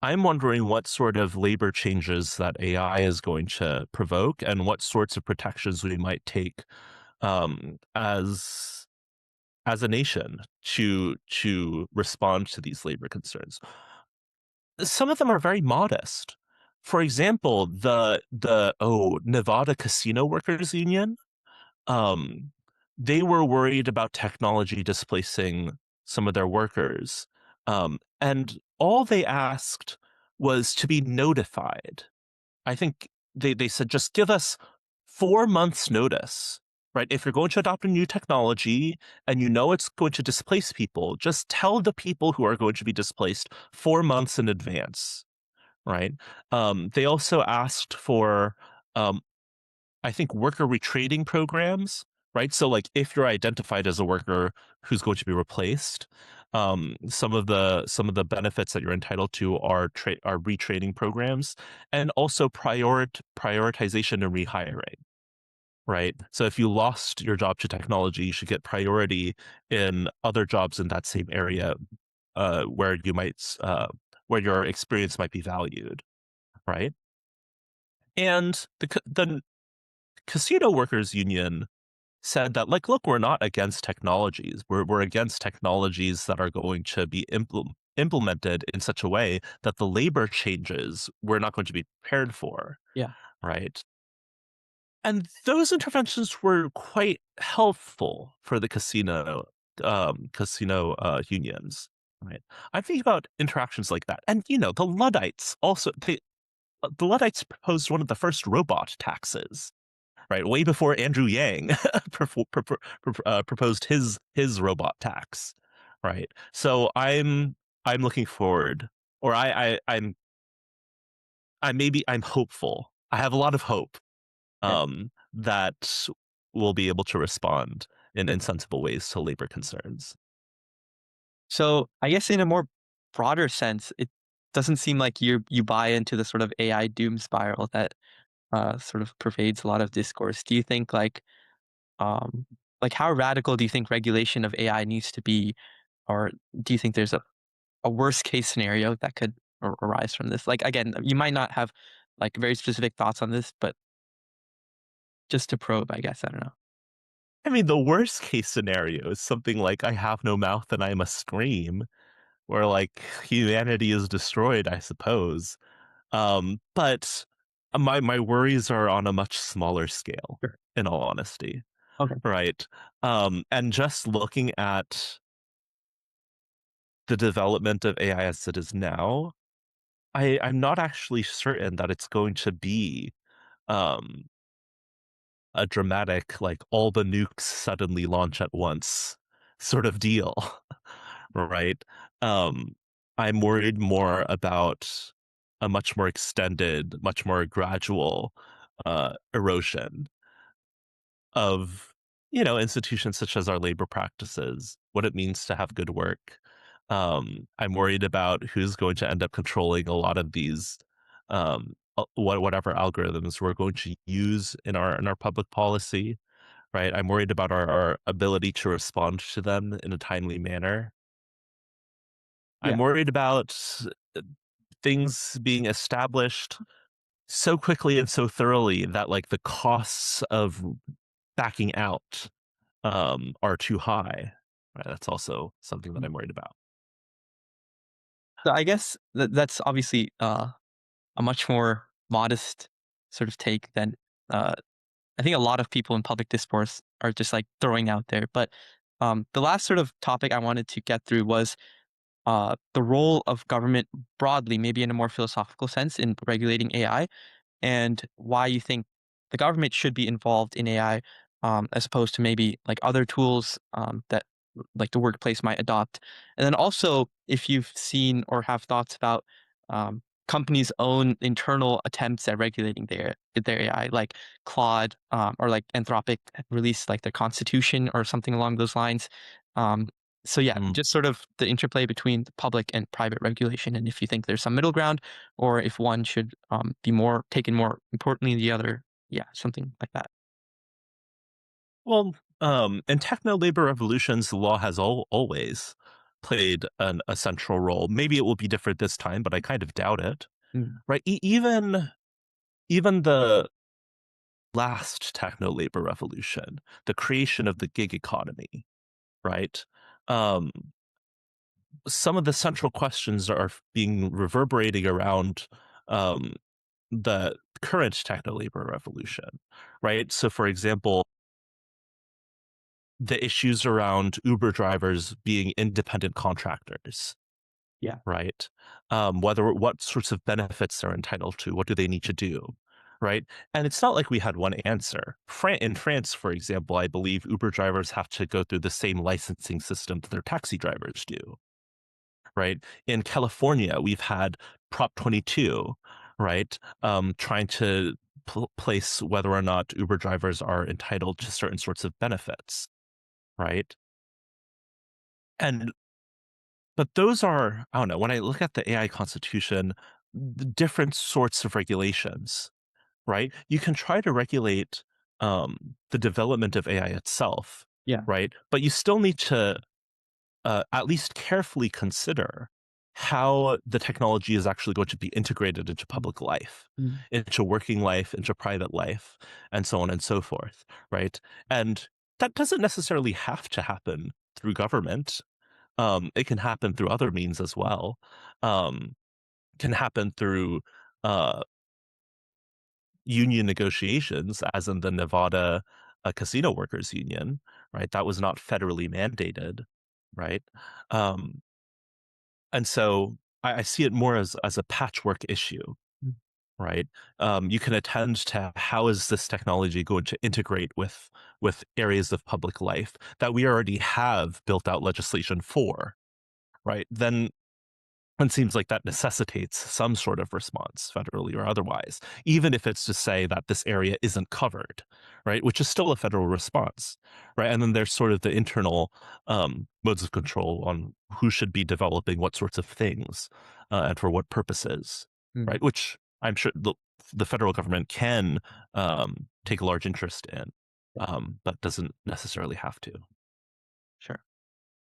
Speaker 2: I'm wondering what sort of labor changes that AI is going to provoke and what sorts of protections we might take as a nation to respond to these labor concerns. Some of them are very modest. For example, the Nevada Casino Workers Union, um, they were worried about technology displacing some of their workers. And all they asked was to be notified. I think they said, just give us 4 months notice, right? If you're going to adopt a new technology and you know it's going to displace people, just tell the people who are going to be displaced 4 months in advance, right? They also asked for um, I think worker retraining programs, right? So like if you're identified as a worker who's going to be replaced, some of the benefits that you're entitled to are retraining programs and also prioritization and rehiring, right? So if you lost your job to technology, you should get priority in other jobs in that same area where you might where your experience might be valued, right? And the Casino Workers Union said that, like, look, we're not against technologies. We're against technologies that are going to be implemented in such a way that the labor changes we're not going to be prepared for,
Speaker 1: Yeah.
Speaker 2: right? And those interventions were quite helpful for the casino unions, right? I think about interactions like that, and the Luddites also. The Luddites proposed one of the first robot taxes, right? Way before Andrew Yang proposed his robot tax, right? So I'm looking forward, or I'm hopeful. I have a lot of hope
Speaker 1: Yeah.
Speaker 2: that we'll be able to respond in sensible ways to labor concerns.
Speaker 1: So I guess in a more broader sense, it doesn't seem like you buy into the sort of AI doom spiral that sort of pervades a lot of discourse. Do you think um, like how radical do you think regulation of AI needs to be, or do you think there's a worst case scenario that could arise from this? Like again, you might not have like very specific thoughts on this, but just to probe, I guess. I don't know.
Speaker 2: I mean, the worst case scenario is something like I have no mouth and I must scream, where like humanity is destroyed, I suppose. But my worries are on a much smaller scale,
Speaker 1: Sure.
Speaker 2: in all honesty,
Speaker 1: Okay.
Speaker 2: right? And just looking at the development of AI as it is now, I'm not actually certain that it's going to be um, a dramatic, like all the nukes suddenly launch at once sort of deal, right? Um, I'm worried more about a much more extended, much more gradual erosion of institutions such as our labor practices, what it means to have good work. I'm worried about who's going to end up controlling a lot of these whatever algorithms we're going to use in our public policy, right? I'm worried about our ability to respond to them in a timely manner. I'm
Speaker 1: Yeah.
Speaker 2: worried about things being established so quickly and so thoroughly that like the costs of backing out are too high. Right? That's also something that I'm worried about.
Speaker 1: So I guess that's obviously a much more modest sort of take than uh, I think a lot of people in public discourse are just like throwing out there. But the last sort of topic I wanted to get through was the role of government broadly, maybe in a more philosophical sense, in regulating AI, and why you think the government should be involved in AI as opposed to maybe like other tools that like the workplace might adopt. And then also, if you've seen or have thoughts about companies' own internal attempts at regulating their AI, like Claude or like Anthropic released like their constitution or something along those lines. Um, so yeah,
Speaker 2: Mm.
Speaker 1: just sort of the interplay between the public and private regulation, and if you think there's some middle ground, or if one should be more taken more importantly than the other, yeah, something like that.
Speaker 2: Well, in techno labor revolutions, the law has always played a central role. Maybe it will be different this time, but I kind of doubt it.
Speaker 1: Mm,
Speaker 2: Right? Even the last techno labor revolution, the creation of the gig economy, right? Um, some of the central questions are being reverberating around um, the current techno labor revolution, right? So, for example, the issues around Uber drivers being independent contractors,
Speaker 1: yeah.
Speaker 2: right? Whether what sorts of benefits they're entitled to, what do they need to do, right? And it's not like we had one answer. In France, for example, I believe Uber drivers have to go through the same licensing system that their taxi drivers do, right? In California, we've had Prop 22, right? Trying to place whether or not Uber drivers are entitled to certain sorts of benefits, right? And but those are, I don't know, when I look at the AI constitution, the different sorts of regulations, right? You can try to regulate the development of AI itself,
Speaker 1: Yeah.
Speaker 2: right? But you still need to at least carefully consider how the technology is actually going to be integrated into
Speaker 1: Mm,
Speaker 2: public life,
Speaker 1: mm,
Speaker 2: into working life, into private life, and so on and so forth, right? And that doesn't necessarily have to happen through government. It can happen through other means as well. Um, can happen through uh, union negotiations, as in the Nevada casino workers union, right? That was not federally mandated, right? Um, and so I see it more as a patchwork issue,
Speaker 1: mm,
Speaker 2: right? You can attend to how is this technology going to integrate with areas of public life that we already have built out legislation for, right? Then it seems like that necessitates some sort of response, federally or otherwise, even if it's to say that this area isn't covered, right? Which is still a federal response, right? And then there's sort of the internal modes of control on who should be developing what sorts of things and for what purposes,
Speaker 1: mm,
Speaker 2: right? Which I'm sure the federal government can take a large interest in,
Speaker 1: yeah,
Speaker 2: but doesn't necessarily have to.
Speaker 1: sure.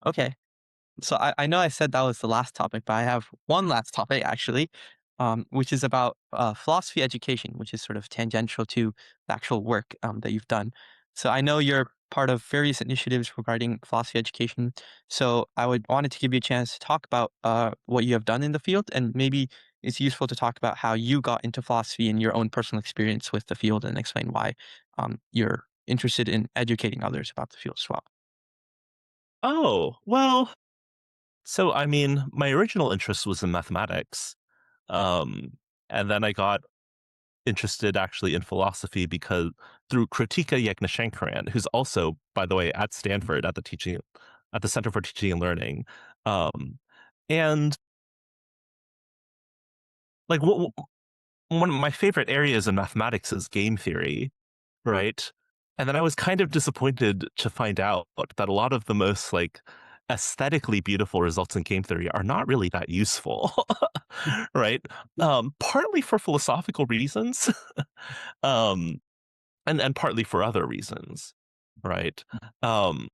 Speaker 1: Okay. So I know I said that was the last topic, but I have one last topic actually, which is about philosophy education, which is sort of tangential to the actual work that you've done. So I know you're part of various initiatives regarding philosophy education. So I would wanted to give you a chance to talk about what you have done in the field, and maybe it's useful to talk about how you got into philosophy and your own personal experience with the field, and explain why you're interested in educating others about the field as well.
Speaker 2: Oh, well, so I mean, my original interest was in mathematics. Um, and then I got interested actually in philosophy because through Kritika Yagnishankaran, who's also, by the way, at Stanford at the Center for Teaching and Learning. Um, and like one of my favorite areas in mathematics is game theory, right? And then I was kind of disappointed to find out that a lot of the most like aesthetically beautiful results in game theory are not really that useful, right? Partly for philosophical reasons, um, and partly for other reasons, right? Um,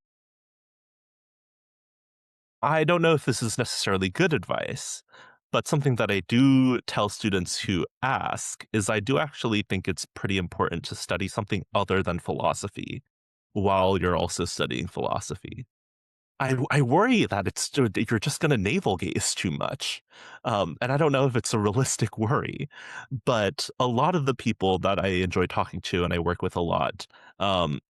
Speaker 2: I don't know if this is necessarily good advice, but something that I do tell students who ask is I do actually think it's pretty important to study something other than philosophy while you're also studying philosophy. I worry that you're just going to navel gaze too much, and I don't know if it's a realistic worry. But a lot of the people that I enjoy talking to and I work with a lot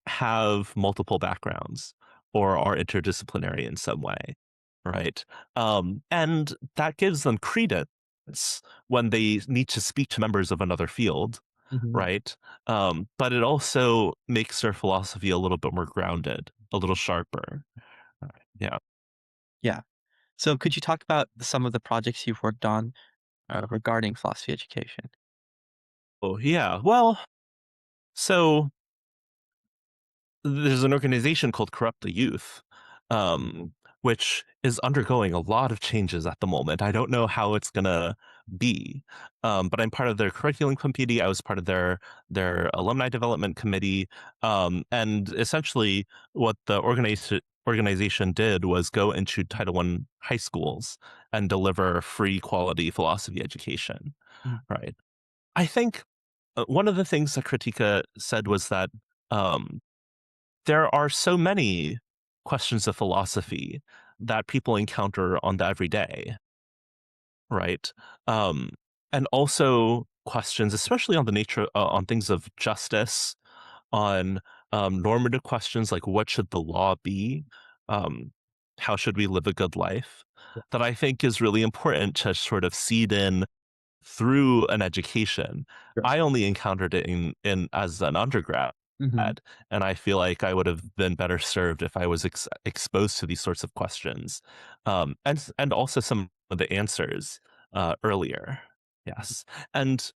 Speaker 2: have multiple backgrounds or are interdisciplinary in some way, right? And that gives them credence when they need to speak to members of another field,
Speaker 1: Mhm.
Speaker 2: right? But it also makes their philosophy a little bit more grounded, a little sharper. Yeah.
Speaker 1: Yeah. So could you talk about some of the projects you've worked on regarding philosophy education?
Speaker 2: Oh, yeah. Well, so there's an organization called Corrupt the Youth, which is undergoing a lot of changes at the moment. I don't know how it's gonna be, but I'm part of their curriculum committee. I was part of their alumni development committee, and essentially, what the organization did was go into Title I high schools and deliver free quality philosophy education.
Speaker 1: Mm.
Speaker 2: Right. I think one of the things that Kritika said was that. Um, there are so many questions of philosophy that people encounter on the everyday, right? Um, and also questions, especially on the nature, on things of justice, on normative questions like what should the law be? Um, how should we live a good life?
Speaker 1: Yeah.
Speaker 2: That I think is really important to sort of seed in through an education.
Speaker 1: Sure.
Speaker 2: I only encountered it in as an undergrad,
Speaker 1: Hmm.
Speaker 2: and I feel like I would have been better served if I was exposed to these sorts of questions, and also some of the answers earlier. Yes, and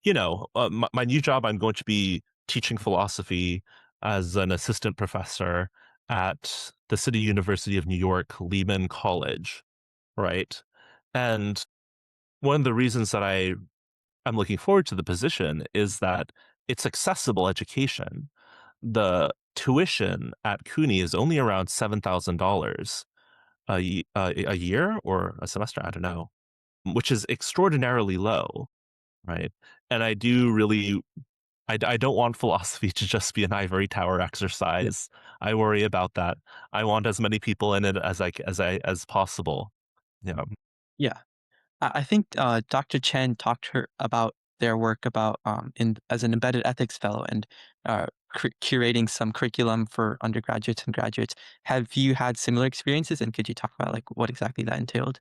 Speaker 2: my new job, I'm going to be teaching philosophy as an assistant professor at the City University of New York, Lehman College, right? And one of the reasons that I'm looking forward to the position is that it's accessible education. The tuition at CUNY is only around $7,000 a year or a semester, I don't know, which is extraordinarily low, right? And I do really, I don't want philosophy to just be an ivory tower
Speaker 1: Yeah.
Speaker 2: exercise. I worry about that. I want as many people in it as possible. Yeah.
Speaker 1: Yeah. I think Dr. Chen talked to her about their work about in as an embedded ethics fellow and curating some curriculum for undergraduates and graduates. Have you had similar experiences, and could you talk about like what exactly that entailed?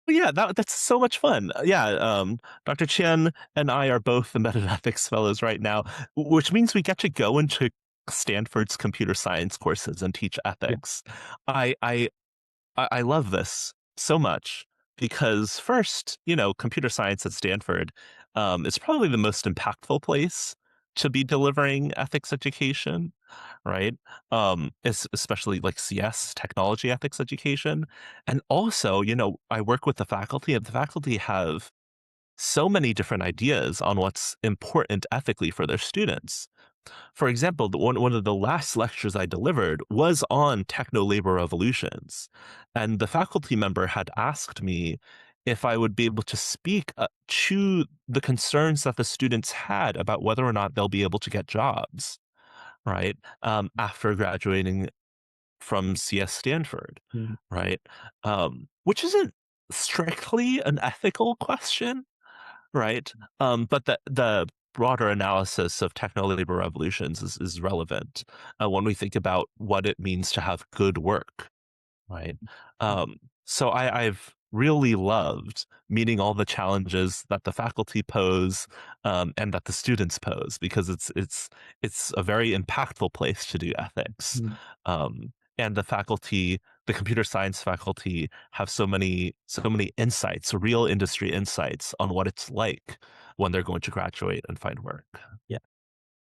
Speaker 2: Well, yeah, that's so much fun. Yeah, Dr. Chen and I are both embedded ethics fellows right now, which means we get to go into Stanford's computer science courses and teach
Speaker 1: Yeah.
Speaker 2: ethics. I I I love this so much because first, computer science at Stanford is probably the most impactful place to be delivering ethics education, right? Especially like CS, technology ethics education. And also, I work with the faculty, and the faculty have so many different ideas on what's important ethically for their students. For example, one of the last lectures I delivered was on techno labor revolutions. And the faculty member had asked me if I would be able to speak to the concerns that the students had about whether or not they'll be able to get jobs, right? After graduating from CS Stanford,
Speaker 1: Mhm.
Speaker 2: right? Which isn't strictly an ethical question, right? But the broader analysis of techno-labor revolutions is relevant when we think about what it means to have good work, right? Um, so I've really loved meeting all the challenges that the faculty pose and that the students pose because it's a very impactful place to do ethics.
Speaker 1: Mhm.
Speaker 2: And the computer science faculty have so many insights, real industry insights on what it's like when they're going to graduate and find work.
Speaker 1: Yeah.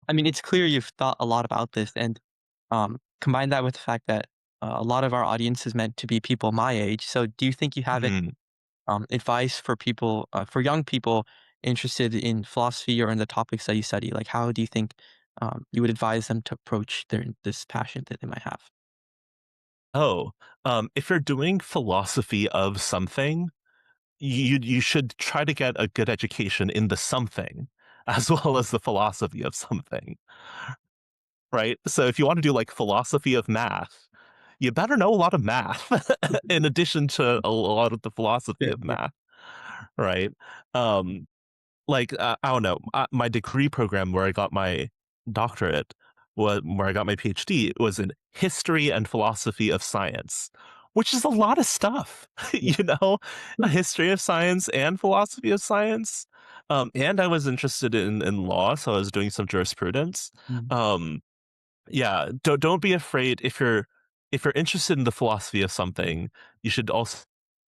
Speaker 1: I mean, it's clear you've thought a lot about this, and combine that with the fact that a lot of our audience is meant to be people my age. So, do you think you have any
Speaker 2: Mhm.
Speaker 1: advice for people, for young people interested in philosophy or in the topics that you study? Like, how do you think you would advise them to approach this passion that they might have?
Speaker 2: Oh, if you're doing philosophy of something, you should try to get a good education in the something as well as the philosophy of something, right? So if you want to do like philosophy of math, you better know a lot of math in addition to a lot of the philosophy
Speaker 1: Yeah,
Speaker 2: of
Speaker 1: yeah.
Speaker 2: math, right? Um, I don't know, my degree program where I got my doctorate, where I got my PhD, was in history and philosophy of science, which is a lot of stuff,
Speaker 1: Yeah.
Speaker 2: a history of science and philosophy of science. And I was interested in law, so I was doing some jurisprudence.
Speaker 1: Mhm.
Speaker 2: Um, yeah, don't be afraid if you're if you're interested in the philosophy of something, you should also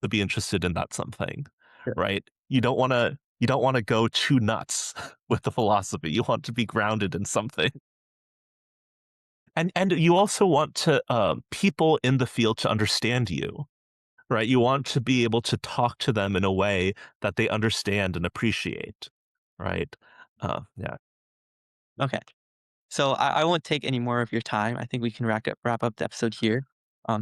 Speaker 2: be interested in that something,
Speaker 1: Sure.
Speaker 2: right? You don't want to go too nuts with the philosophy. You want to be grounded in something. And you also want to people in the field to understand you, right? You want to be able to talk to them in a way that they understand and appreciate, right? Yeah.
Speaker 1: Okay. So I won't take any more of your time. I think we can wrap up the episode here.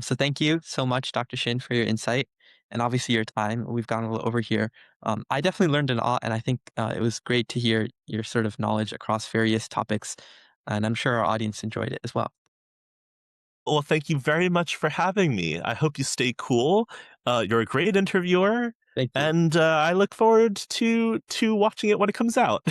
Speaker 1: So thank you so much, Dr. Shin, for your insight and obviously your time. We've gone a little over here. I definitely learned a lot, and I think it was great to hear your sort of knowledge across various topics, and I'm sure our audience enjoyed it as well.
Speaker 2: Well, thank you very much for having me. I hope you stay cool. You're a great interviewer,
Speaker 1: Thank you.
Speaker 2: and I look forward to watching it when it comes out.